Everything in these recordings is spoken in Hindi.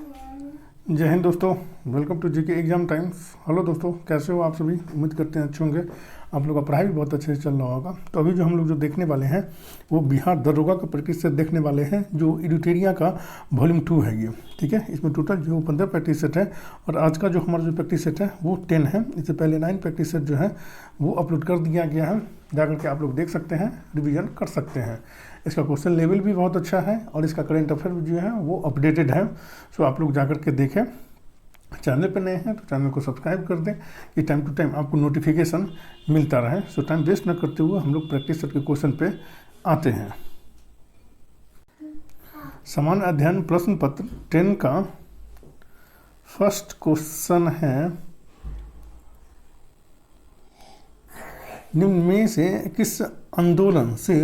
जय हिंद दोस्तों, welcome to GK exam times. Hello दोस्तों, कैसे हो आप सभी? उम्मीद करते हैं अच्छे होंगे। आप लोग का पढ़ाई भी बहुत अच्छे से चल रहा होगा। तो अभी जो हम लोग जो देखने वाले हैं वो बिहार दरोगा का प्रैक्टिस सेट देखने वाले हैं, जो एडिटोरिया का वॉल्यूम 2 है ये। ठीक है, इसमें टोटल जो 15 प्रैक्टिस सेट है और आज का जो हमारा जो प्रैक्टिस सेट है वो 10 है। इससे पहले 9 प्रैक्टिस सेट जो है वो अपलोड कर दिया गया है, जाकर के आप लोग देख सकते हैं, रिवीजन कर सकते हैं। इसका क्वेश्चन लेवल भी बहुत अच्छा है और इसका करंट अफेयर जो है वो अपडेटेड है। सो आप लोग जाकर के देखें। चैनल पर नए हैं तो चैनल को सब्सक्राइब कर दें कि टाइम टू टाइम आपको नोटिफिकेशन मिलता रहे। सो टाइम वेस्ट न करते हुए हम लोग प्रैक्टिस सेट के क्वेश्चन पे आते हैं। सामान्य अध्ययन प्रश्न पत्र 10 का फर्स्ट क्वेश्चन है, निम्न में से किस आंदोलन से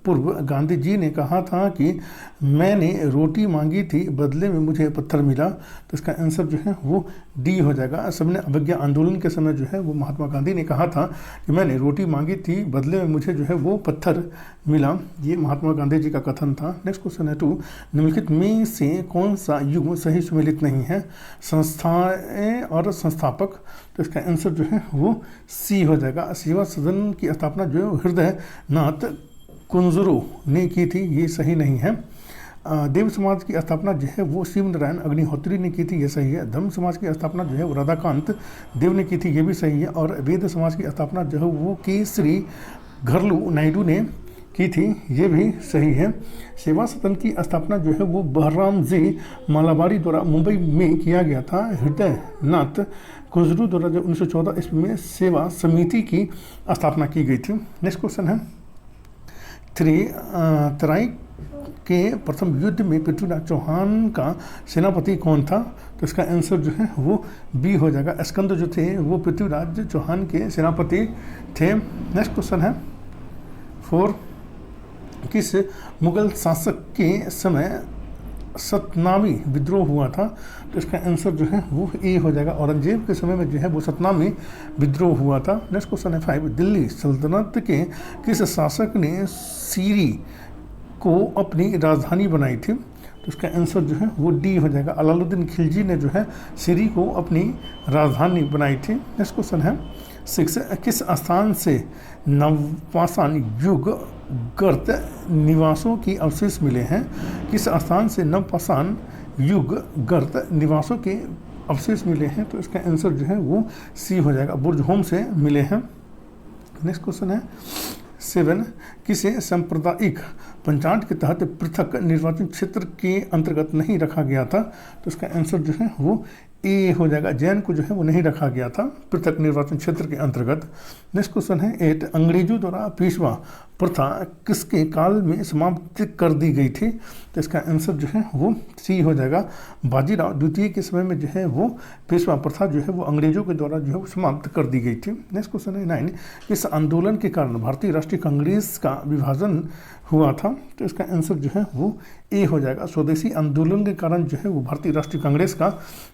पूर्व गांधी जी ने कहा था कि मैंने रोटी मांगी थी, बदले में मुझे पत्थर मिला? तो इसका आंसर जो है वो डी हो जाएगा। सबने अवज्ञा आंदोलन के समय जो है वो महात्मा गांधी ने कहा था कि मैंने रोटी मांगी थी, बदले में मुझे जो है वो पत्थर मिला। ये महात्मा गांधी जी का कथन था। नेक्स्ट क्वेश्चन है 2, निम्नलिखित में से कौन सा युग सही सुमेलित नहीं है? संस्थाएं और संस्थापक। तो इसका आंसर जो है वो सी हो जाएगा। सेवा सदन की स्थापना जो है हृदय नाथ कुंजरू ने की थी, ये सही नहीं है। देव समाज की स्थापना जो है वो शिव नारायण अग्निहोत्री ने की थी, ये सही है। धर्म समाज की स्थापना जो है वो राधाकांत देव ने की थी, ये भी सही है। और वेद समाज की स्थापना जो है वो केसरी घरलू नायडू ने की थी, ये भी सही है। सेवा सदन की स्थापना जो है वो बहराम जी मालाबारी द्वारा मुंबई में किया गया था। हृदय नाथ कुंजरू द्वारा जो 1914 ईस्वी में सेवा समिति की स्थापना की गई थी। नेक्स्ट क्वेश्चन है 3, तराई के प्रथम युद्ध में पृथ्वीराज चौहान का सेनापति कौन था? तो इसका आंसर जो है वो बी हो जाएगा। स्कंद जो थे वो पृथ्वीराज चौहान के सेनापति थे। नेक्स्ट क्वेश्चन है 4, किस मुगल शासक के समय सतनामी विद्रोह हुआ था? तो इसका आंसर जो है वो ए हो जाएगा। औरंगजेब के समय में जो है वो सतनामी विद्रोह हुआ था। नेक्स्ट क्वेश्चन है 5, दिल्ली सल्तनत के किस शासक ने सीरी को अपनी राजधानी बनाई थी? तो इसका आंसर जो है वो डी हो जाएगा। अलाउद्दीन खिलजी ने जो है सीरी को अपनी राजधानी बनाई थी। नेक्स्ट क्वेश्चन है 6, किस स्थान से नवपाषाण युग गर्त निवासों की अवशेष मिले हैं? किस स्थान से नवपाषाण युग गर्त निवासों के अवशेष मिले हैं? तो इसका आंसर जो है वो सी हो जाएगा, बुर्जहोम से मिले हैं। नेक्स्ट क्वेश्चन है 7, किसे सांप्रदायिक पंचायत के तहत पृथक निर्वाचन क्षेत्र के अंतर्गत नहीं रखा गया था? तो इसका आंसर जो है वो ए हो जाएगा। जैन को जो है वो नहीं रखा गया था पृथक निर्वाचन क्षेत्र के अंतर्गत। नेक्स्ट क्वेश्चन है 8, अंग्रेजों द्वारा पेशवा प्रथा किसके काल में समाप्त कर दी गई थी? तो इसका आंसर जो है वो सी हो जाएगा। बाजीराव द्वितीय के समय में जो है वो पेशवा प्रथा जो है वो अंग्रेजों के द्वारा जो है वो समाप्त कर दी गई थी। नेक्स्ट क्वेश्चन है 9, किस आंदोलन के कारण भारतीय राष्ट्रीय कांग्रेस का विभाजन हुआ था? तो इसका आंसर जो है वो ए हो जाएगा। स्वदेशी आंदोलन के कारण जो है वो भारतीय राष्ट्रीय कांग्रेस का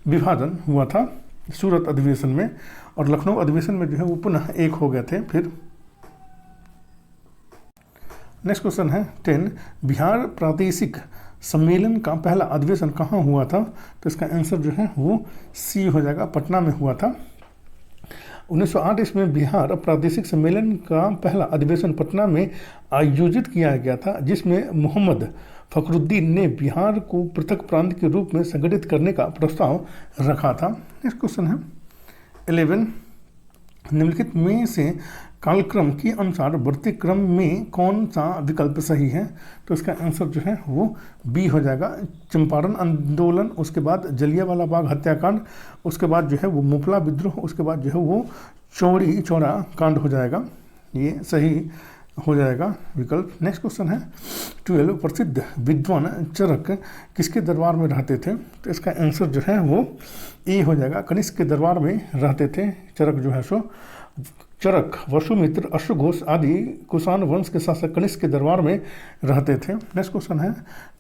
विभाजन हुआ था सूरत अधिवेशन में, और लखनऊ अधिवेशन में जो है वो पुनः एक हो गए थे फिर। नेक्स्ट क्वेश्चन है 10, बिहार प्रादेशिक सम्मेलन का पहला अधिवेशन कहाँ हुआ था? तो इसका आंसर जो है वो सी हो जाएगा, पटना में हुआ था। 1908 ईस्वी में बिहार प्रादेशिक सम्मेलन का पहला अधिवेशन पटना में आयोजित किया गया था, जिसमें मोहम्मद फखरुद्दीन ने बिहार को पृथक प्रांत के रूप में संगठित करने का प्रस्ताव रखा था। नेक्स्ट क्वेश्चन है 11, निम्नलिखित में से कालक्रम के अनुसार बढ़ते क्रम में कौन सा विकल्प सही है? तो इसका आंसर जो है वो बी हो जाएगा। चंपारण आंदोलन, उसके बाद जलियांवाला बाग हत्याकांड, उसके बाद जो है वो मुपला विद्रोह, उसके बाद जो है वो चौरी चौरा कांड हो जाएगा, ये सही हो जाएगा विकल्प। नेक्स्ट क्वेश्चन है 12, प्रसिद्ध विद्वान चरक किसके दरबार में रहते थे? तो इसका आंसर जो है वो ए हो जाएगा। कनिष्क के दरबार में रहते थे चरक जो है सो। चरक, वसुमित्र, अश्वघोष आदि कुषाण वंश के शासक कनिष्क के दरबार में रहते थे। नेक्स्ट क्वेश्चन है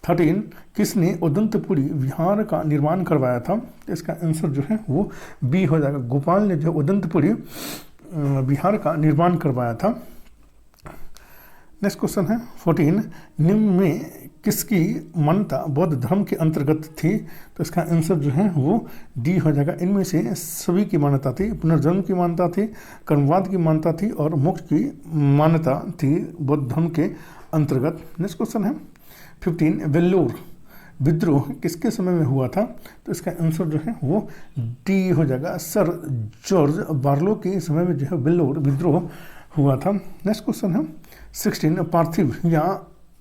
13, किसने उदंतपुरी विहार का निर्माण करवाया था? इसका आंसर जो है वो बी हो जाएगा। गोपाल ने जो उदंतपुरी विहार का निर्माण करवाया था। नेक्स्ट क्वेश्चन है 14, निम्न में किसकी मान्यता बौद्ध धर्म के अंतर्गत थी? तो इसका आंसर जो है वो डी हो जाएगा। इनमें से सभी की मान्यता थी। पुनर्जन्म की मान्यता थी, कर्मवाद की मान्यता थी और मोक्ष की मान्यता थी बौद्ध धर्म के अंतर्गत। नेक्स्ट क्वेश्चन है 15, वेल्लोर विद्रोह किसके समय में हुआ था? तो इसका आंसर जो है वो डी हो जाएगा। सर जॉर्ज बार्लो के समय में जो है वेल्लोर विद्रोह हुआ था। नेक्स्ट क्वेश्चन है 16, पार्थिव या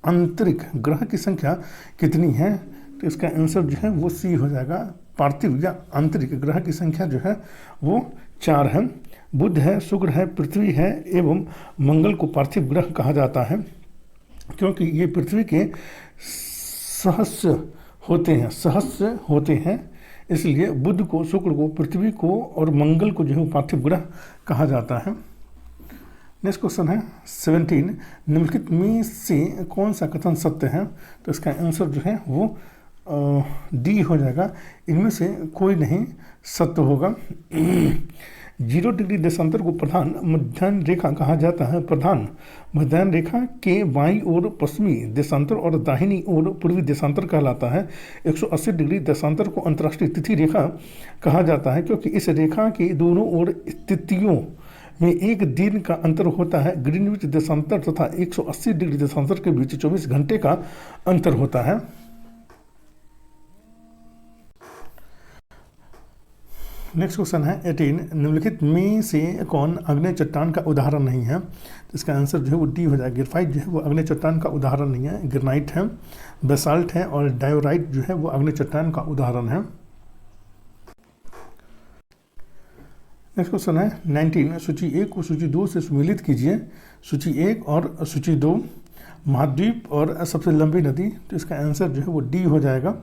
आंतरिक ग्रह की संख्या कितनी है? तो इसका आंसर जो है वो सी हो जाएगा। पार्थिव या आंतरिक ग्रह की संख्या जो है वो 4 है। बुध है, शुक्र है, पृथ्वी है एवं मंगल को पार्थिव ग्रह कहा जाता है क्योंकि ये पृथ्वी के सहस्य होते हैं, इसलिए बुध को, शुक्र को, पृथ्वी को और मंगल को जो है पार्थिव ग्रह कहा जाता है। नेक्स्ट क्वेश्चन है 17, निम्नलिखित में से कौन सा कथन सत्य है? तो इसका आंसर जो है वो डी हो जाएगा। इनमें से कोई नहीं सत्य होगा। 0 डिग्री देशांतर को प्रधान मध्याह्न रेखा कहा जाता है। प्रधान मध्याह्न रेखा के बाईं ओर पश्चिमी देशांतर और दाहिनी ओर पूर्वी देशांतर कहलाता है। 180 डिग्री देशांतर को अंतर्राष्ट्रीय तिथि रेखा कहा जाता है क्योंकि इस रेखा के दोनों ओर तिथियों में एक दिन का अंतर होता है। ग्रीनविच देशांतर तथा 180 डिग्री देशांतर के बीच 24 घंटे का अंतर होता है। नेक्स्ट क्वेश्चन है 18, निम्नलिखित में से कौन अग्नि चट्टान का उदाहरण नहीं है? तो इसका आंसर जो है वो डी हो जाएगा। ग्रेफाइट जो है वो अग्नि चट्टान का उदाहरण नहीं है। ग्रेनाइट है, बेसाल्ट है और डायोराइट जो है वो अग्नि चट्टान का उदाहरण है। नेक्स्ट क्वेश्चन है 19, सूची 1 को सूची 2 से सम्मिलित कीजिए। सूची 1 और सूची 2, महाद्वीप और सबसे लंबी नदी। तो इसका आंसर जो है वो डी हो जाएगा।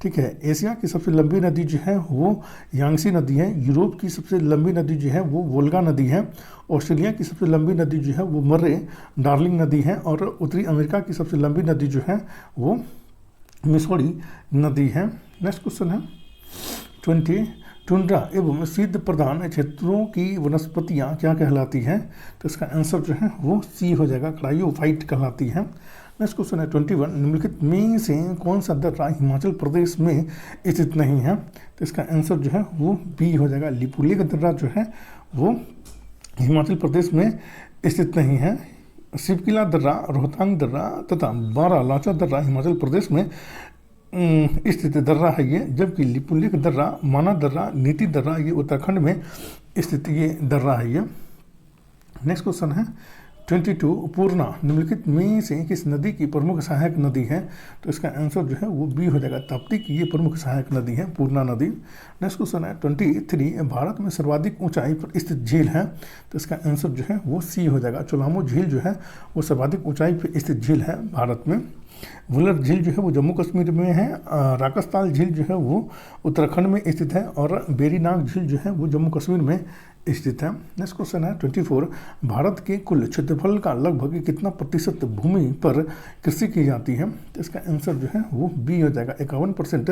ठीक है, एशिया की सबसे लंबी नदी जो है वो यांगसी नदी है। यूरोप की सबसे लंबी नदी जो है वो वोल्गा नदी है। ऑस्ट्रेलिया की सबसे लंबी नदी जो है वो मर्रे डार्लिंग नदी है और उत्तरी अमेरिका की सबसे लंबी नदी जो है वो मिसौरी नदी है। नेक्स्ट क्वेश्चन है 20, टुंड्रा एवं शीत प्रधान क्षेत्रों की वनस्पतियाँ क्या कहलाती हैं? तो इसका आंसर जो है वो सी हो जाएगा। क्रायोफाइट कहलाती है। नेक्स्ट क्वेश्चन है 21, निम्नलिखित में से कौन सा दर्रा हिमाचल प्रदेश में स्थित नहीं है? तो इसका आंसर जो है वो बी हो जाएगा। लिपुलेख दर्रा जो है वो हिमाचल प्रदेश में स्थित नहीं है। शिवकिला दर्रा, रोहतांग दर्रा तथा बारालाचा दर्रा हिमाचल प्रदेश में स्थित दर्रा है ये, जबकि लिपुलेख दर्रा, माना दर्रा, नीति दर्रा ये उत्तराखंड में स्थित ये दर्रा है ये। नेक्स्ट क्वेश्चन है 22, पूर्णा निम्नलिखित में से किस नदी की प्रमुख सहायक नदी है? तो इसका आंसर जो है वो बी हो जाएगा। ताप्ती की ये प्रमुख सहायक नदी है, पूर्णा नदी। नेक्स्ट क्वेश्चन है 23, भारत में सर्वाधिक ऊंचाई पर स्थित झील है? तो इसका आंसर जो है वो सी हो जाएगा। चोलामो झील जो है वो सर्वाधिक ऊंचाई पर स्थित झील है भारत में। वुलर झील जो है वो जम्मू कश्मीर में है। राकसताल झील जो है वो उत्तराखंड में स्थित है और बेरीनाग झील जो है वो जम्मू कश्मीर में स्थित है। नेक्स्ट क्वेश्चन है 24, भारत के कुल क्षेत्रफल का लगभग कितना प्रतिशत भूमि पर कृषि की जाती है? तो इसका आंसर जो है वो बी हो जाएगा। 51%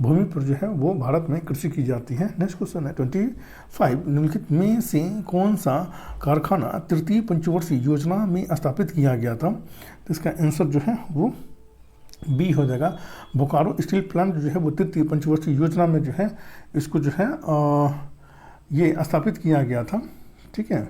भूमि पर जो है वो भारत में कृषि की जाती है। नेक्स्ट क्वेश्चन है 25, निम्नलिखित में से कौन सा कारखाना तृतीय पंचवर्षीय योजना में स्थापित किया गया था? तो इसका आंसर जो है वो बी हो जाएगा। बोकारो स्टील प्लांट जो है वो तृतीय पंचवर्षीय योजना में जो है इसको जो है ये स्थापित किया गया था। ठीक है,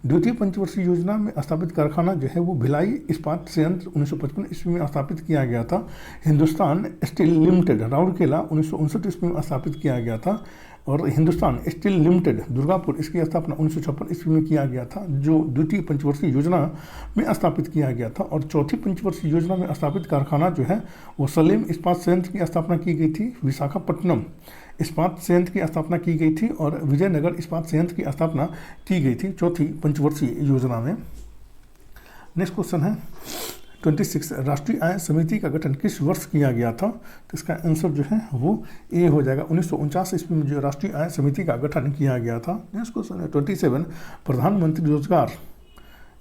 द्वितीय पंचवर्षीय योजना में स्थापित कारखाना जो है वो भिलाई इस्पात संयंत्र 1955 ईस्वी में स्थापित किया गया था। हिंदुस्तान स्टील लिमिटेड राउरकेला 1959 ईस्वी में स्थापित किया गया था और हिंदुस्तान स्टील लिमिटेड दुर्गापुर इसकी स्थापना 1956 ईस्वी में किया गया था, जो द्वितीय पंचवर्षीय योजना में स्थापित किया गया था। और चौथी पंचवर्षीय योजना में स्थापित कारखाना जो है वो सलेम इस्पात संयंत्र की स्थापना की गई थी। विशाखापट्टनम इस्पात संयंत्र की स्थापना की गई थी और विजयनगर इस्पात संयंत्र की स्थापना की गई थी चौथी पंचवर्षीय योजना में। नेक्स्ट क्वेश्चन है 26, राष्ट्रीय आय समिति का गठन किस वर्ष किया गया था? तो इसका आंसर जो है वो ए हो जाएगा। 1949 ईस्वी में जो राष्ट्रीय आय समिति का गठन किया गया था। नेक्स्ट क्वेश्चन है 27, प्रधानमंत्री रोजगार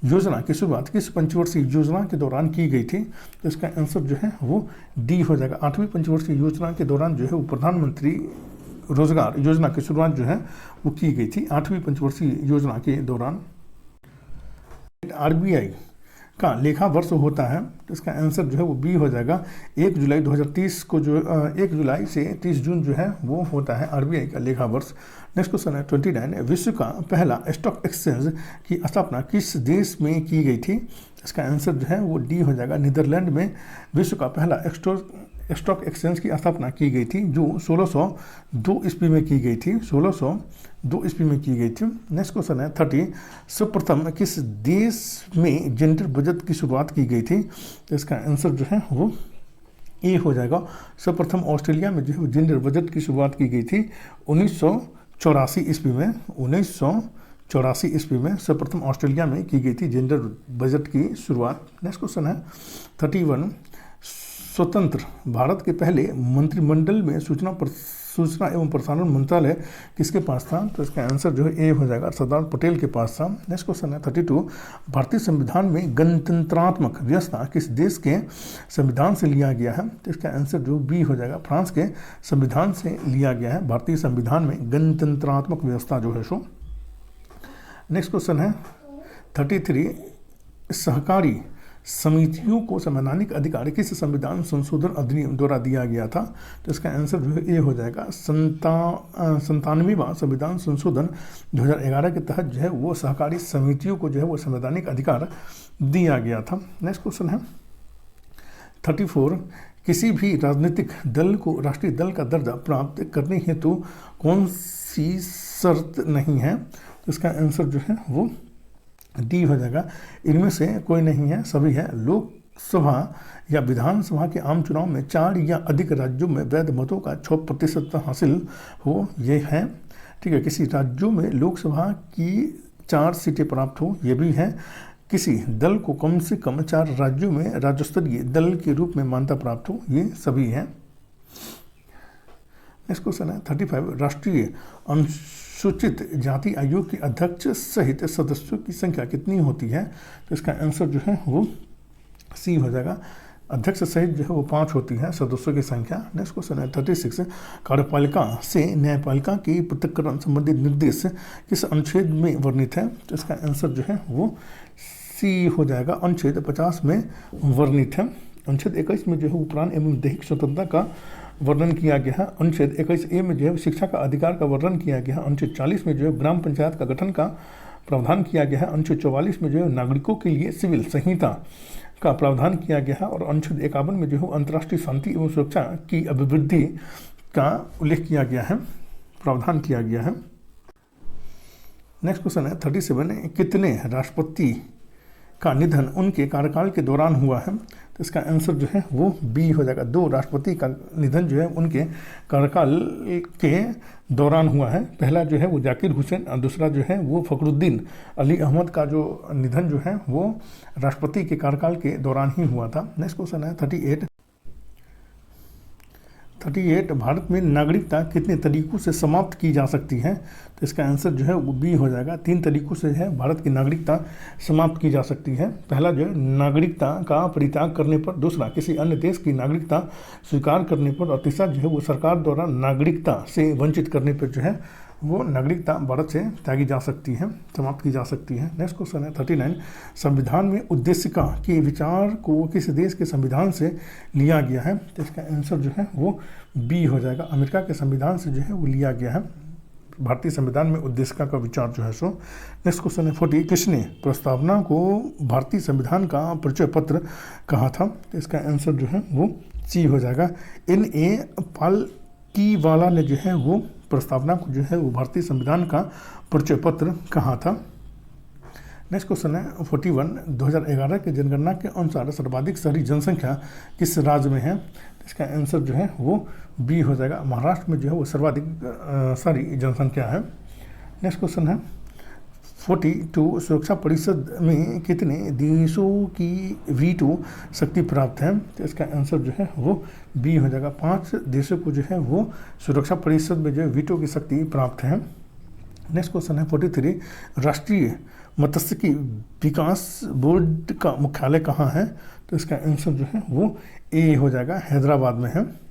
योजना की शुरुआत किस पंचवर्षीय योजना के दौरान की गई थी? तो इसका आंसर जो है वो डी हो जाएगा। 8वीं पंचवर्षीय योजना के दौरान जो है वो प्रधानमंत्री रोजगार योजना की शुरुआत जो है वो की गई थी 8वीं पंचवर्षीय योजना के दौरान। आरबीआई का लेखा वर्ष होता है, तो इसका आंसर जो है वो बी हो जाएगा। 1 जुलाई 2030 को जो 1 जुलाई से 30 जून जो है वो होता है आरबीआई का लेखा वर्ष। नेक्स्ट क्वेश्चन है 29, विश्व का पहला स्टॉक एक्सचेंज की स्थापना किस देश में की गई थी? इसका आंसर जो है वो डी हो जाएगा। नीदरलैंड में विश्व का पहला स्टॉक एक्सचेंज की स्थापना की गई थी, जो 1602 ईस्वी में की गई थी। 1602 ईस्वी में की गई थी। नेक्स्ट क्वेश्चन है 30, सर्वप्रथम किस देश में जेंडर बजट की शुरुआत की गई थी? तो इसका आंसर जो है वो ए हो जाएगा। सर्वप्रथम ऑस्ट्रेलिया में जो है जेंडर बजट की शुरुआत की गई थी 1984 ईस्वी में। 1984 ईस्वी में सर्वप्रथम ऑस्ट्रेलिया में की गई थी जेंडर बजट की शुरुआत। नेक्स्ट क्वेश्चन है 31, स्वतंत्र भारत के पहले मंत्रिमंडल में सूचना एवं प्रसारण मंत्रालय किसके पास था? तो इसका आंसर जो है ए हो जाएगा, सरदार पटेल के पास था। नेक्स्ट क्वेश्चन है 32, भारतीय संविधान में गणतंत्रात्मक व्यवस्था किस देश के संविधान से लिया गया है? तो इसका आंसर जो बी हो जाएगा, फ्रांस के संविधान से लिया गया है। भारतीय संविधान में गणतंत्रात्मक व्यवस्था जो है सो। नेक्स्ट क्वेश्चन है 33, सहकारी समितियों को संवैधानिक अधिकार किस संविधान संशोधन अधिनियम द्वारा दिया गया था? तो इसका आंसर जो है ए हो जाएगा। 97वां संविधान संशोधन 2011 के तहत जो है वो सहकारी समितियों को जो है वो संवैधानिक अधिकार दिया गया था। नेक्स्ट क्वेश्चन है 34, किसी भी राजनीतिक दल को राष्ट्रीय दल का दर्जा प्राप्त करने हेतु कौन सी शर्त नहीं है? तो इसका आंसर जो है वो डी हो जाएगा। इनमें से कोई नहीं है, सभी है। लोकसभा या विधानसभा के आम चुनाव में 4 या अधिक राज्यों में वैध मतों का 6% हासिल हो, ये है। ठीक है, किसी राज्यों में लोकसभा की 4 सीटें प्राप्त हो, ये भी है। किसी दल को कम से कम 4 राज्यों में राज्य स्तरीय दल के रूप में मान्यता प्राप्त हो, ये सभी है। नेक्स्ट क्वेश्चन है 35, राष्ट्रीय अनुसूचित जाति आयोग के अध्यक्ष सहित सदस्यों की संख्या कितनी होती है? तो इसका आंसर जो है वो सी हो जाएगा। अध्यक्ष सहित जो है वो 5 होती है सदस्यों की संख्या। नेक्स्ट क्वेश्चन है 36, कार्यपालिका से न्यायपालिका के पृथक्करण संबंधित निर्देश किस अनुच्छेद में वर्णित है? तो इसका आंसर जो है वो सी हो जाएगा, अनुच्छेद 50 में वर्णित है। अनुच्छेद 21 में जो है वो प्राण एवं दैहिक स्वतंत्रता का वर्णन किया गया है। अनुच्छेद 21A में जो है शिक्षा का अधिकार का वर्णन किया गया है। अनुच्छेद 40 में जो है ग्राम पंचायत का गठन का प्रावधान किया गया है। अनुच्छेद 44 में जो है नागरिकों के लिए सिविल संहिता का प्रावधान किया गया है। और अनुच्छेद 51 में जो है अंतर्राष्ट्रीय शांति एवं सुरक्षा की अभिवृद्धि का उल्लेख किया गया है, प्रावधान किया गया है। नेक्स्ट क्वेश्चन है 37, कितने राष्ट्रपति का निधन उनके कार्यकाल के दौरान हुआ है? तो इसका आंसर जो है वो बी हो जाएगा। 2 राष्ट्रपति का निधन जो है उनके कार्यकाल के दौरान हुआ है। पहला जो है वो जाकिर हुसैन और दूसरा जो है वो फखरुद्दीन अली अहमद का जो निधन जो है वो राष्ट्रपति के कार्यकाल के दौरान ही हुआ था। नेक्स्ट क्वेश्चन है 38, भारत में नागरिकता कितने तरीकों से समाप्त की जा सकती है? तो इसका आंसर जो है वो बी हो जाएगा। 3 तरीकों से है भारत की नागरिकता समाप्त की जा सकती है। पहला जो है नागरिकता का परित्याग करने पर, दूसरा किसी अन्य देश की नागरिकता स्वीकार करने पर, और तीसरा जो है वो सरकार द्वारा नागरिकता से वंचित करने पर जो है वो नागरिकता भारत से त्यागी जा सकती है, समाप्त की जा सकती है। नेक्स्ट क्वेश्चन है 39, संविधान में उद्देशिका के विचार को किस देश के संविधान से लिया गया है? तो इसका आंसर जो है वो बी हो जाएगा। अमेरिका के संविधान से जो है वो लिया गया है भारतीय संविधान में उद्देशिका का विचार जो है सो। नेक्स्ट क्वेश्चन है 40, किसने प्रस्तावना को भारतीय संविधान का परिचय पत्र कहा था? तो इसका आंसर जो है वो सी हो जाएगा। N.A. पालकीवाला ने जो है वो प्रस्तावना को जो है वो भारतीय संविधान का परिचय पत्र कहा था। नेक्स्ट क्वेश्चन है 41, 2011 के जनगणना के अनुसार सर्वाधिक शहरी जनसंख्या किस राज्य में है? इसका आंसर जो है वो बी हो जाएगा। महाराष्ट्र में जो है वो सर्वाधिक शहरी जनसंख्या है। नेक्स्ट क्वेश्चन है 42, सुरक्षा परिषद में कितने देशों की वीटो शक्ति प्राप्त है? तो इसका आंसर जो है वो बी हो जाएगा। 5 देशों को जो है वो सुरक्षा परिषद में जो है वीटो की शक्ति प्राप्त है। नेक्स्ट क्वेश्चन है 43, राष्ट्रीय मत्स्यिकी विकास बोर्ड का मुख्यालय कहाँ है? तो इसका आंसर जो है वो ए हो जाएगा, हैदराबाद में है।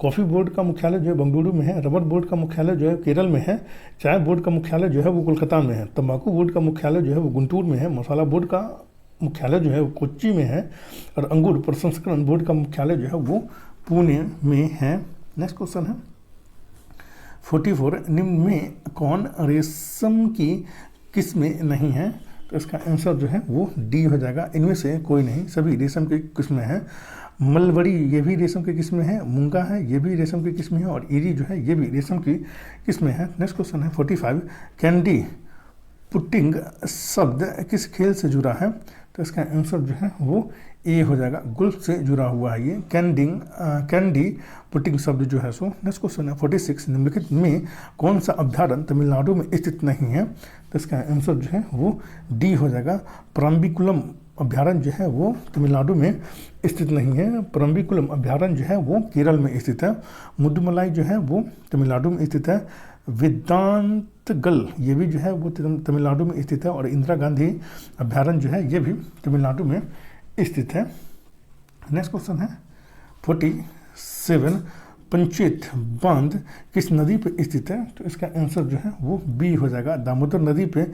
कॉफ़ी बोर्ड का मुख्यालय जो है बेंगलुरु में है। रबर बोर्ड का मुख्यालय जो है केरल में है। चाय बोर्ड का मुख्यालय जो है वो कोलकाता में है। तंबाकू बोर्ड का मुख्यालय जो है वो गुंटूर में है। मसाला बोर्ड का मुख्यालय जो है वो कोच्चि में है और अंगूर प्रसंस्करण बोर्ड का मुख्यालय जो है वो पुणे में है। नेक्स्ट क्वेश्चन है 44, निम्न में कौन रेशम की किस्में नहीं है? तो इसका आंसर जो है वो डी हो जाएगा, इनमें से कोई नहीं, सभी रेशम की किस्में हैं। मलबरी ये भी रेशम की किस्में हैं, मूंगा है ये भी रेशम की किस्में हैं और ईरी जो है ये भी रेशम की किस्में हैं। नेक्स्ट क्वेश्चन है 45, कैंडी पुटिंग शब्द किस खेल से जुड़ा है? तो इसका आंसर जो है वो ए हो जाएगा, गोल्फ से जुड़ा हुआ है ये कैंडी पुटिंग शब्द जो है सो। नेक्स्ट क्वेश्चन है 46, निम्नलिखित में कौन सा अभ्यारण्य तमिलनाडु में स्थित नहीं है? तो इसका आंसर जो है वो डी हो जाएगा, परम्बिकुलम अभ्यारण्य जो है वो तमिलनाडु में स्थित नहीं है। परम्बिकुलम अभ्यारण्य जो है वो केरल में स्थित है। मुद्दुमलाई जो है वो तमिलनाडु में स्थित है। वेदांतगल ये भी जो है वो तमिलनाडु में स्थित है और इंदिरा गांधी अभ्यारण्य जो है ये भी तमिलनाडु में स्थित है। नेक्स्ट क्वेश्चन है 47, पंचेत बांध किस नदी पे स्थित है? तो इसका आंसर जो है वो बी हो जाएगा, दामोदर नदी पे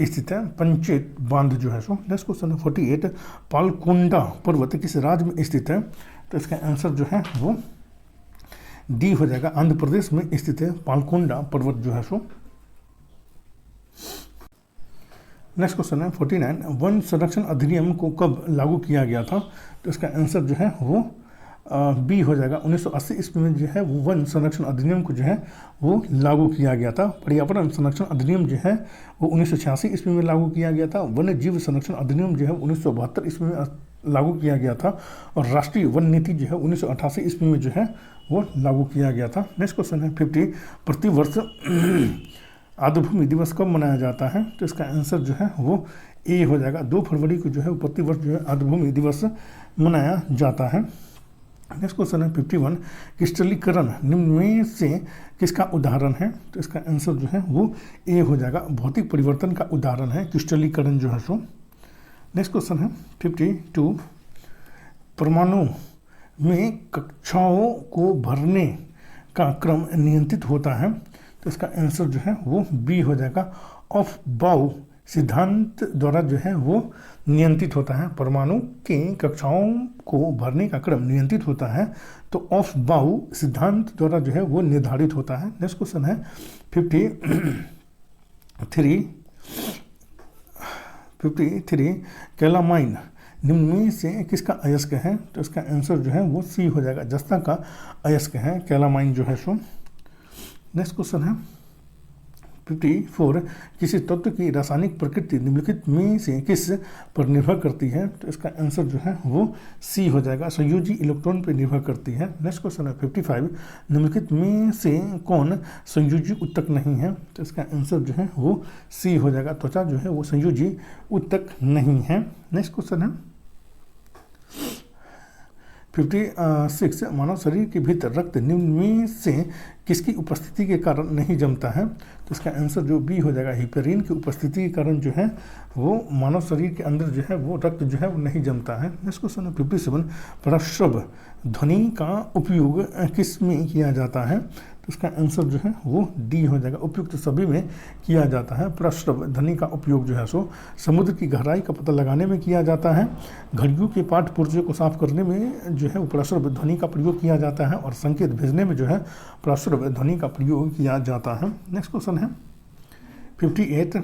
स्थित है पंचेत बांध जो है सो। नेक्स्ट क्वेश्चन है 48, पालकोंडा पर्वत किस राज्य में स्थित है? तो इसका आंसर जो है वो डी हो जाएगा, आंध्र प्रदेश में स्थित है पालकोंडा पर्वत जो है सो। नेक्स्ट क्वेश्चन है 49, वन संरक्षण अधिनियम को कब लागू किया गया था? तो इसका आंसर जो है वो बी हो जाएगा, 1980 ईस्वी में जो है वो वन संरक्षण अधिनियम को जो है वो लागू किया गया था। पर्यावरण संरक्षण अधिनियम जो है वो 1986 ईस्वी में लागू किया गया था। वन्य जीव संरक्षण अधिनियम जो है 1972 ईस्वी में लागू किया गया था और राष्ट्रीय वन नीति जो है 1988 ईस्वी में जो है वो लागू किया गया था। नेक्स्ट क्वेश्चन है 50, प्रतिवर्ष आर्द्रभूमि दिवस कब मनाया जाता है? तो इसका आंसर जो है वो ए हो जाएगा, 2 फरवरी को जो है प्रतिवर्ष जो है आर्द्रभूमि दिवस मनाया जाता है। नेक्स्ट क्वेश्चन है 51, क्रिस्टलीकरण निम्न में से किसका उदाहरण है? तो इसका आंसर जो है वो ए हो जाएगा, भौतिक परिवर्तन का उदाहरण है क्रिस्टलीकरण जो है सो। नेक्स्ट क्वेश्चन है 52, परमाणु में कक्षाओं को भरने का क्रम नियंत्रित होता है। तो इसका आंसर जो है वो बी हो जाएगा, ऑफ बाउ सिद्धांत द्वारा जो है वो नियंत्रित होता है। परमाणु के कक्षाओं को भरने का क्रम नियंत्रित होता है तो ऑफ बाउ सिद्धांत द्वारा जो है वो निर्धारित होता है। नेक्स्ट क्वेश्चन है 53, कैलामाइन निम्न में से किसका अयस्क है? तो इसका आंसर जो है वो सी हो जाएगा, जस्ता का अयस्क है कैलामाइन जो है सो। नेक्स्ट क्वेश्चन है 54, किसी तत्व की रासायनिक प्रकृति निम्नलिखित में से किस पर निर्भर करती है? तो इसका आंसर जो है वो सी हो जाएगा, संयोजी इलेक्ट्रॉन पर निर्भर करती है। नेक्स्ट क्वेश्चन है 55, निम्नलिखित में से कौन संयोजी ऊतक नहीं है? तो इसका आंसर जो है वो सी हो जाएगा, त्वचा जो है वो संयोजी ऊतक नहीं है। नेक्स्ट क्वेश्चन है 56, मानव शरीर के भीतर रक्त निम्न में से किसकी उपस्थिति के कारण नहीं जमता है? तो इसका आंसर जो बी हो जाएगा, हिपेरिन की उपस्थिति के कारण जो है वो मानव शरीर के अंदर जो है वो रक्त जो है वो नहीं जमता है। नेक्स्ट क्वेश्चन है 57, प्रस्रव ध्वनि का उपयोग किस में किया जाता है? तो इसका आंसर जो है वो डी हो जाएगा, उपयुक्त सभी में किया जाता है। प्रस्रव ध्वनि का उपयोग जो है सो समुद्र की गहराई का पता लगाने में किया जाता है, घड़ियों के पाठ पुर्जों को साफ करने में जो है प्रस्रव ध्वनि का प्रयोग किया जाता है और संकेत भेजने में जो है प्रस्रव ध्वनि का प्रयोग किया जाता है। नेक्स्ट क्वेश्चन है 58,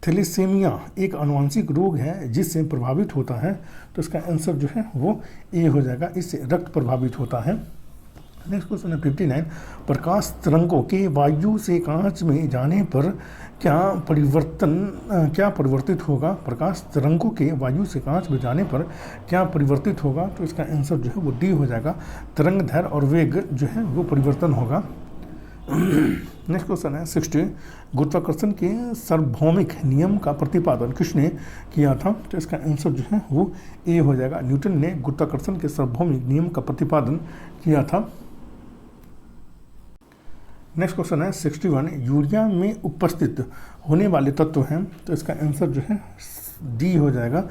थैलेसीमिया एक आनुवंशिक रोग है जिससे प्रभावित होता है। तो इसका आंसर जो है वो ए हो जाएगा, इससे रक्त प्रभावित होता है। नेक्स्ट क्वेश्चन है 59, प्रकाश तरंगों के वायु से कांच में जाने पर क्या परिवर्तित होगा? प्रकाश तरंगों के वायु से कांच में जाने पर क्या परिवर्तित होगा? तो इसका आंसर जो है वो डी हो जाएगा, तरंग दैर्घ्य और वेग जो है वो परिवर्तन होगा। नेक्स्ट क्वेश्चन है 60, गुरुत्वाकर्षण के सार्वभौमिक नियम का प्रतिपादन किसने किया था? तो इसका आंसर जो है वो ए हो जाएगा, न्यूटन ने गुरुत्वाकर्षण के सार्वभौमिक नियम का प्रतिपादन किया था। नेक्स्ट क्वेश्चन है 61, यूरिया में उपस्थित होने वाले तत्व हैं। तो इसका आंसर जो है डी हो जाएगा,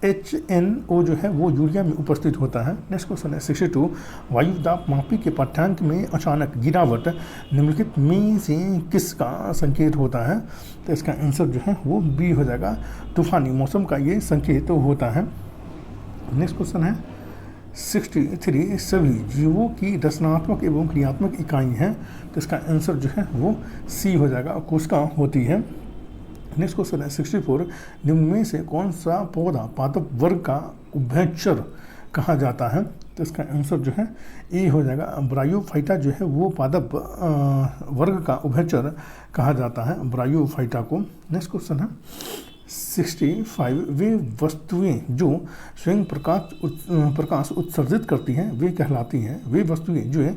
HNO जो है वो यूरिया में उपस्थित होता है। नेक्स्ट क्वेश्चन है 62, वायु दाब मापी के पाठ्यांक में अचानक गिरावट निम्नलिखित में से किसका संकेत होता है? तो इसका आंसर जो है वो बी हो जाएगा, तूफानी मौसम का ये संकेत होता है। नेक्स्ट क्वेश्चन है 63, सभी जीवों की रचनात्मक एवं क्रियात्मक इकाई हैं, तो इसका आंसर जो है वो सी हो जाएगा, कोशिका होती है। नेक्स्ट क्वेश्चन है 64, निम्न में से कौन सा पौधा पादप वर्ग का उभयचर कहा जाता है? तो इसका आंसर जो है ए हो जाएगा, ब्रायोफाइटा जो है वो पादप वर्ग का उभयचर कहा जाता है, ब्रायोफाइटा को। नेक्स्ट क्वेश्चन है 65, वे वस्तुएं जो स्वयं प्रकाश उत्सर्जित करती हैं वे कहलाती हैं, वे वस्तुएं जो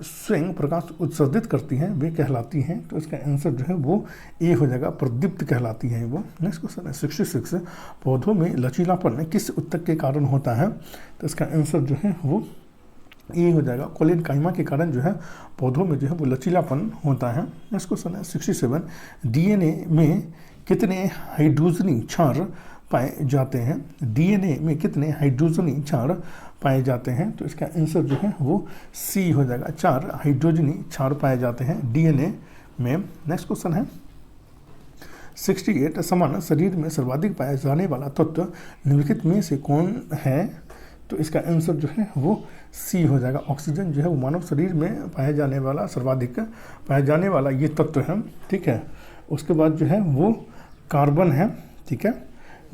स्वयं प्रकाश उत्सर्जित करती हैं वे कहलाती हैं, तो इसका आंसर जो है वो ए हो जाएगा, प्रदीप्त कहलाती हैं वो। नेक्स्ट क्वेश्चन है 66, पौधों में लचीलापन किस ऊतक के कारण होता है? तो इसका आंसर जो है वो ए हो जाएगा, कोलेनकाइमा के कारण जो है पौधों में जो है वो लचीलापन होता है। नेक्स्ट क्वेश्चन है 67, डीएनए में कितने हाइड्रोजनी क्षार पाए जाते हैं? डीएनए में कितने हाइड्रोजनी क्षार पाए जाते हैं? तो इसका आंसर जो है वो सी हो जाएगा, 4 हाइड्रोजनी क्षार पाए जाते हैं डीएनए में। नेक्स्ट क्वेश्चन है 68, समान शरीर में सर्वाधिक पाया जाने वाला तत्व निम्नलिखित में से कौन है? तो इसका आंसर जो है वो सी हो जाएगा, ऑक्सीजन जो है वो मानव शरीर में पाया जाने वाला सर्वाधिक पाया जाने वाला ये तत्व है। ठीक है, उसके बाद जो है वो कार्बन है, ठीक है,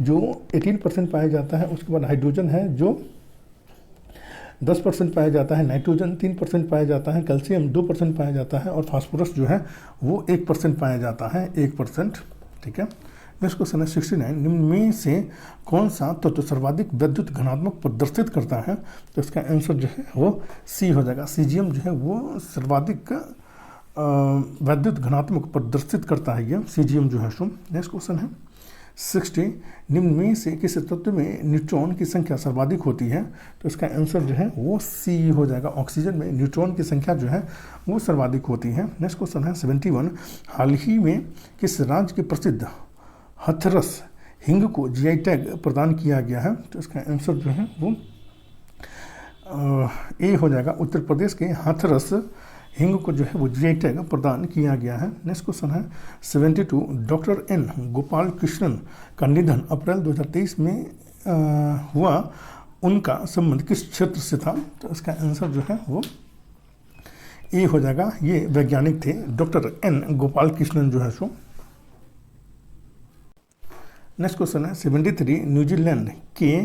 जो 18% पाया जाता है। उसके बाद हाइड्रोजन है जो 10% पाया जाता है, नाइट्रोजन 3% पाया जाता है, कैल्शियम 2% पाया जाता है और फास्फोरस जो है वो 1% पाया जाता है, 1%। ठीक है, नेक्स्ट क्वेश्चन है 69, निम्न में से कौन सा तत्व सर्वाधिक विद्युत घनात्मक प्रदर्शित करता है? तो इसका आंसर जो है वो सी हो जाएगा, सीजियम जो है वो सर्वाधिक विद्युत घनात्मक प्रदर्शित करता है ये सीजियम जो है सो। नेक्स्ट क्वेश्चन है 60, निम्न में से किस तत्व में न्यूट्रॉन की संख्या सर्वाधिक होती है? तो इसका आंसर जो है वो सी हो जाएगा, ऑक्सीजन में न्यूट्रॉन की संख्या जो है वो सर्वाधिक होती है। नेक्स्ट क्वेश्चन है 71, हाल ही में किस राज्य के प्रसिद्ध हथरस हिंग को जीआई टैग प्रदान किया गया है? तो इसका आंसर जो है वो ए हो जाएगा, उत्तर प्रदेश के हाथरस हिंग को जो है वो जीआई टैग प्रदान किया गया है। नेक्स्ट क्वेश्चन है 72, डॉक्टर एन गोपाल कृष्णन का निधन अप्रैल 2023 में हुआ, उनका संबंध किस क्षेत्र से था? तो इसका आंसर जो है वो ए हो जाएगा, ये वैज्ञानिक थे डॉक्टर एन गोपाल कृष्णन जो है सो। नेक्स्ट क्वेश्चन है 73, न्यूजीलैंड के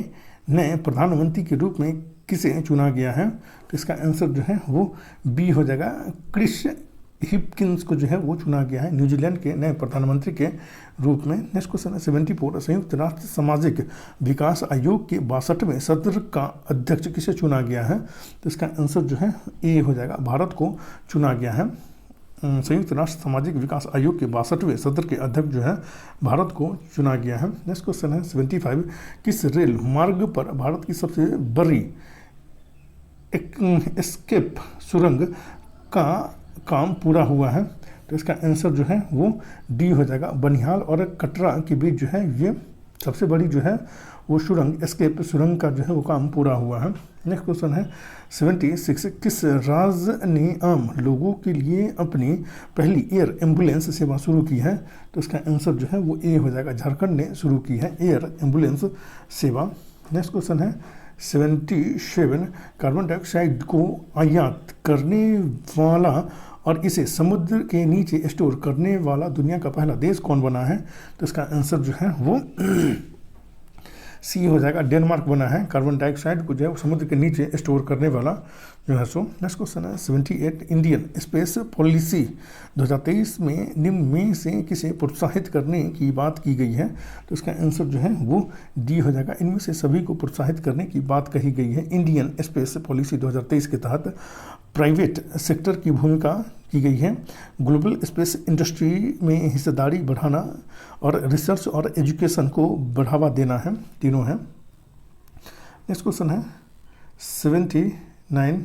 नए प्रधानमंत्री के रूप में किसे चुना गया है? तो इसका आंसर जो है वो बी हो जाएगा, क्रिस हिपकिंस को जो है वो चुना गया है न्यूजीलैंड के नए प्रधानमंत्री के रूप में। नेक्स्ट क्वेश्चन है 74, संयुक्त राष्ट्र सामाजिक विकास आयोग के 62वें सत्र का अध्यक्ष किसे चुना गया है? तो इसका आंसर जो है ए हो जाएगा, भारत को चुना गया है। संयुक्त राष्ट्र सामाजिक विकास आयोग के 62वें सत्र के अध्यक्ष जो है भारत को चुना गया है। नेक्स्ट क्वेश्चन है 75, किस रेल मार्ग पर भारत की सबसे बड़ी एस्केप सुरंग का काम पूरा हुआ है? तो इसका आंसर जो है वो डी हो जाएगा, बनिहाल और कटरा के बीच जो है ये सबसे बड़ी जो है वो सुरंग एस्केप सुरंग का जो है वो काम पूरा हुआ है। नेक्स्ट क्वेश्चन है 76, किस राज्य ने आम लोगों के लिए अपनी पहली एयर एम्बुलेंस सेवा शुरू की है? तो इसका आंसर जो है वो ए हो जाएगा, झारखंड ने शुरू की है एयर एम्बुलेंस सेवा। नेक्स्ट क्वेश्चन है 77, कार्बन डाइऑक्साइड को आयात करने वाला और इसे समुद्र के नीचे स्टोर करने वाला दुनिया का पहला देश कौन बना है? तो इसका आंसर जो है वो सी हो जाएगा, डेनमार्क बना है कार्बन डाइऑक्साइड को जो है समुद्र के नीचे स्टोर करने वाला जो है सो। नेक्स्ट क्वेश्चन है 78, इंडियन स्पेस पॉलिसी 2023 में निम्न में से किसे प्रोत्साहित करने की बात की गई है? तो इसका आंसर जो है वो डी हो जाएगा, इनमें से सभी को प्रोत्साहित करने की बात कही गई है। इंडियन स्पेस पॉलिसी 2023 के तहत प्राइवेट सेक्टर की भूमिका की गई है, ग्लोबल स्पेस इंडस्ट्री में हिस्सेदारी बढ़ाना और रिसर्च और एजुकेशन को बढ़ावा देना है, तीनों है। नेक्स्ट क्वेश्चन है 79,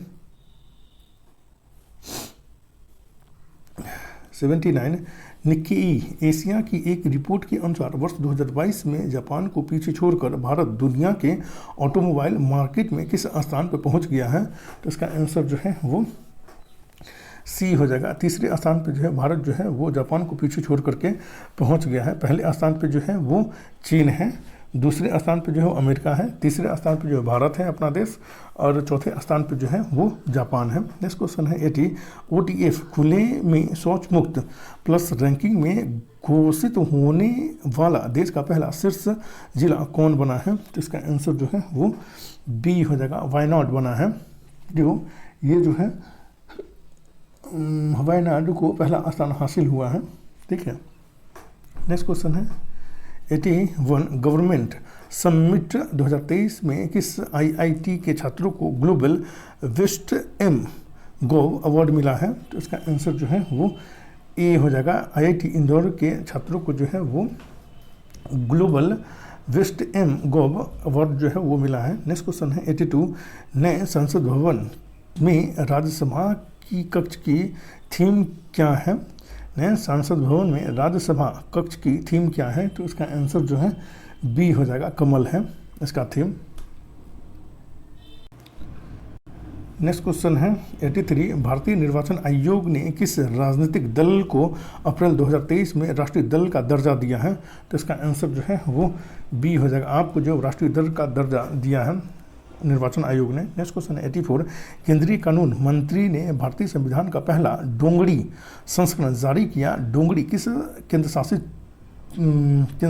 79 निक्केई एशिया की एक रिपोर्ट के अनुसार वर्ष 2022 में जापान को पीछे छोड़कर भारत दुनिया के ऑटोमोबाइल मार्केट में किस स्थान पर पहुंच गया है? तो इसका आंसर जो है वो सी हो जाएगा। तीसरे स्थान पर जो है भारत जो है वो जापान को पीछे छोड़ करके पहुंच गया है। पहले स्थान पर जो है वो चीन है, दूसरे स्थान पर जो है अमेरिका है, तीसरे स्थान पर जो है भारत है अपना देश, और चौथे स्थान पर जो है वो जापान है। नेक्स्ट क्वेश्चन है 80 OTF खुले में शौच मुक्त प्लस रैंकिंग में घोषित होने वाला देश का पहला शीर्ष जिला कौन बना है? तो इसका आंसर जो है वो बी हो जाएगा, वायनाड बना है। जो ये जो है वायनाड को पहला स्थान हासिल हुआ है। ठीक है। नेक्स्ट क्वेश्चन है 81 गवर्नमेंट समिट 2023 में किस IIT के छात्रों को global waste M gov award मिला है? तो इसका आंसर जो है वो ए हो जाएगा। IIT इंदौर के छात्रों को जो है वो global waste M gov award जो है वो मिला है। नेक्स्ट क्वेश्चन है 82 नए संसद भवन में राज्यसभा की कक्ष की थीम क्या है? नए संसद भवन में राज्यसभा कक्ष की थीम क्या है? तो इसका आंसर जो है बी हो जाएगा, कमल है इसका थीम। नेक्स्ट क्वेश्चन है 83 भारतीय निर्वाचन आयोग ने किस राजनीतिक दल को अप्रैल 2023 में राष्ट्रीय दल का दर्जा दिया है? तो इसका आंसर जो है वो बी हो जाएगा। आपको जो राष्ट्रीय दल का दर्जा दिया है निर्वाचन आयोग ने। नेक्स्ट क्वेश्चन है 84 केंद्रीय कानून मंत्री ने भारतीय संविधान का पहला डोंगरी संस्करण जारी किया। डोंगरी किस केंद्र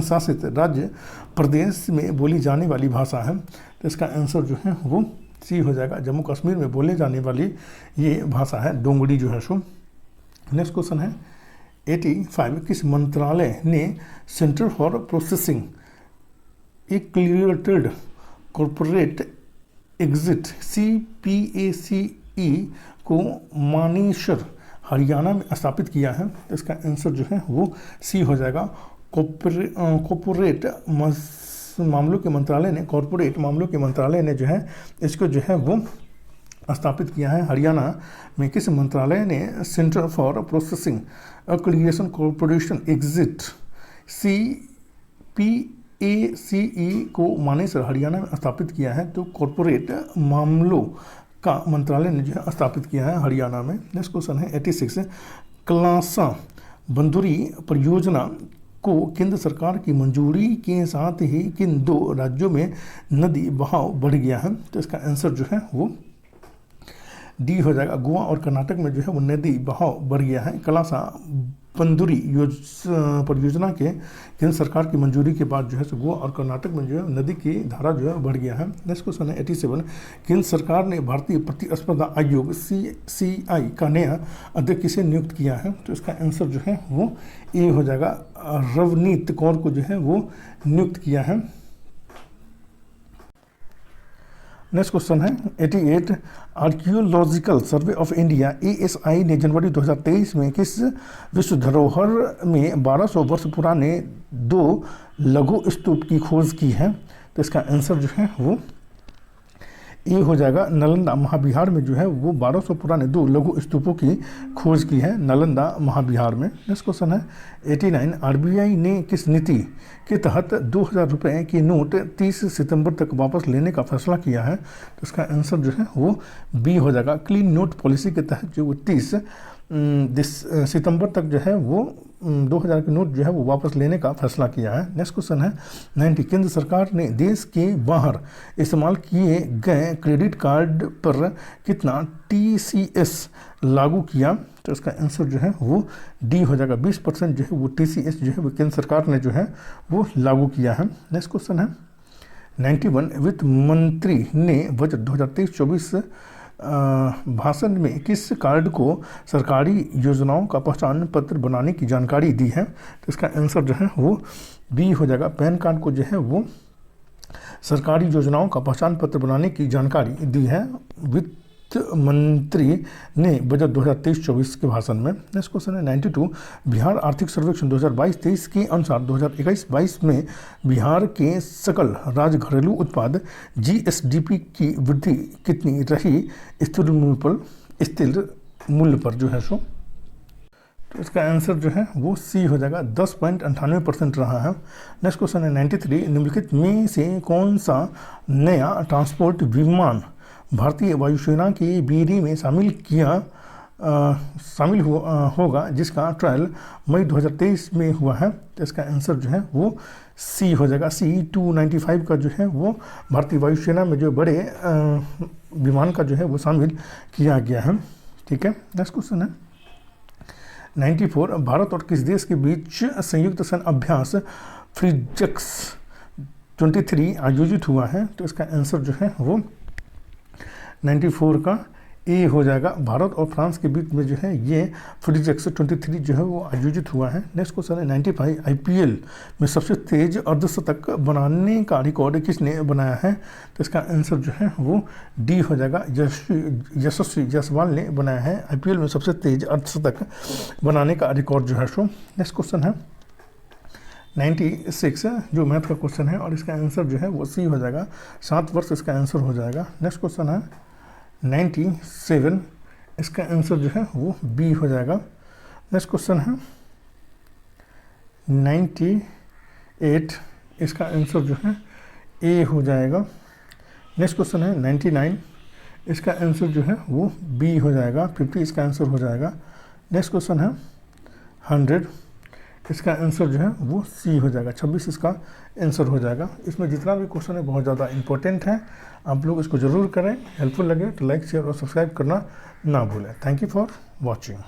शासित राज्य प्रदेश में बोली जाने वाली भाषा है? तो इसका आंसर जो है वो सी हो जाएगा, जम्मू कश्मीर में बोले जाने वाली ये भाषा है डोंगरी जो है सो। नेक्स्ट क्वेश्चन है 85 किस मंत्रालय ने centre for processing accelerated corporate exit CPACE को मानेसर हरियाणा में स्थापित किया है? तो इसका आंसर जो है वो सी हो जाएगा। कॉर्पोरेट मामलों के मंत्रालय ने जो है इसको जो है वो स्थापित किया है हरियाणा में। किस मंत्रालय ने centre for processing acceleration corporation exit CPACE को मानेसर हरियाणा में स्थापित किया है? तो कॉर्पोरेट मामलों का मंत्रालय ने जो है स्थापित किया है हरियाणा में। नेक्स्ट क्वेश्चन है 86 कलासा बंदुरी परियोजना को केंद्र सरकार की मंजूरी के साथ ही किन दो राज्यों में नदी बहाव बढ़ गया है? तो इसका आंसर जो है वो डी हो जाएगा। गोवा और कर्नाटक में जो है वो नदी बहाव बढ़ गया है। कलासा बंदुरी परियोजना के केंद्र सरकार की मंजूरी के बाद जो है सो गोवा और कर्नाटक में जो है नदी की धारा जो है बढ़ गया है। नेक्स्ट क्वेश्चन है 87 केंद्र सरकार ने भारतीय प्रतिस्पर्धा आयोग CCI का नया अध्यक्ष किसे नियुक्त किया है? तो इसका आंसर जो है वो ए हो जाएगा, रवनीत कौर को जो है वो नियुक्त किया है। नेक्स्ट क्वेश्चन है 88 archaeological survey of India ASI ने जनवरी 2023 में किस विश्व धरोहर में 1200 वर्ष पुराने 2 लघु स्तूप की खोज की है? तो इसका आंसर जो है वो ए हो जाएगा। नालंदा महाविहार में जो है वो 1200 पुराने 2 लघु स्तूपों की खोज की है नालंदा महाविहार में। नेक्स्ट क्वेश्चन है 89 RBI ने किस नीति के तहत 2000 रुपये के नोट 30 सितंबर तक वापस लेने का फैसला किया है? तो इसका आंसर जो है वो बी हो जाएगा। क्लीन नोट पॉलिसी के तहत जो 30 सितंबर तक जो है वो 2000 के नोट जो है वो वापस लेने का फैसला किया है। नेक्स्ट क्वेश्चन है 90 केंद्र सरकार ने देश के बाहर इस्तेमाल किए गए क्रेडिट कार्ड पर कितना TCS लागू किया? तो इसका आंसर जो है वो डी हो जाएगा। 20% जो है वो TCS जो है वो केंद्र सरकार ने जो है वो लागू किया है। नेक्स्ट क्वेश्चन है 91 वित्त मंत्री ने बजट 2023-24 भाषण में किस कार्ड को सरकारी योजनाओं का पहचान पत्र बनाने की जानकारी दी है? तो इसका आंसर जो है वो बी हो जाएगा। पैन कार्ड को जो है वो सरकारी योजनाओं का पहचान पत्र बनाने की जानकारी दी है वित्त मंत्री ने बजट 2023-24 के भाषण में। नेक्स्ट क्वेश्चन है 92 बिहार आर्थिक सर्वेक्षण 2022-23 के अनुसार 2021-22 में बिहार के सकल राज्य घरेलू उत्पाद GSDP की वृद्धि कितनी रही स्थिर मूल्य पर जो है सो? तो इसका आंसर जो है वो सी हो जाएगा, 10.98% रहा है। नेक्स्ट क्वेश्चन है 93, निम्नलिखित में से कौन सा नया ट्रांसपोर्ट विमान भारतीय वायुसेना के बीडी में शामिल होगा जिसका ट्रायल मई 2023 में हुआ है। तो इसका आंसर जो है वो सी हो जाएगा। C-295 का जो है वो भारतीय वायुसेना में जो बड़े विमान का जो है वो शामिल किया गया है। ठीक है, नेक्स्ट क्वेश्चन है 94, भारत और किस देश के बीच संयुक्त सैन्य अभ्यास फ्रीजक्स 23 आयोजित हुआ है। तो इसका आंसर जो है वो 94 का ए हो जाएगा। भारत और फ्रांस के बीच में जो है ये फ्रीजक्स 23 जो है वो आयोजित हुआ है। नेक्स्ट क्वेश्चन है 95, IPL में सबसे तेज अर्धशतक बनाने का रिकॉर्ड किसने बनाया है। तो इसका आंसर जो है वो डी हो जाएगा, यशस्वी जायसवाल ने बनाया है IPL में सबसे तेज अर्धशतक बनाने का रिकॉर्ड जो है सो। नेक्स्ट क्वेश्चन है 96 जो मैथ का क्वेश्चन है और इसका आंसर जो है वो सी हो जाएगा, 7 वर्ष इसका आंसर हो जाएगा। नेक्स्ट क्वेश्चन है 97, इसका आंसर जो है वो बी हो जाएगा। नेक्स्ट क्वेश्चन है 98, इसका आंसर जो है ए हो जाएगा। नेक्स्ट क्वेश्चन है 99, इसका आंसर जो है वो बी हो जाएगा। 50 इसका आंसर हो जाएगा। नेक्स्ट क्वेश्चन है 100, इसका आंसर जो है वो सी हो जाएगा, 26 इसका आंसर हो जाएगा। इसमें जितना भी क्वेश्चन है बहुत ज़्यादा इंपॉर्टेंट है, आप लोग इसको ज़रूर करें। हेल्पफुल लगे तो लाइक शेयर और सब्सक्राइब करना ना भूलें। Thank you for watching.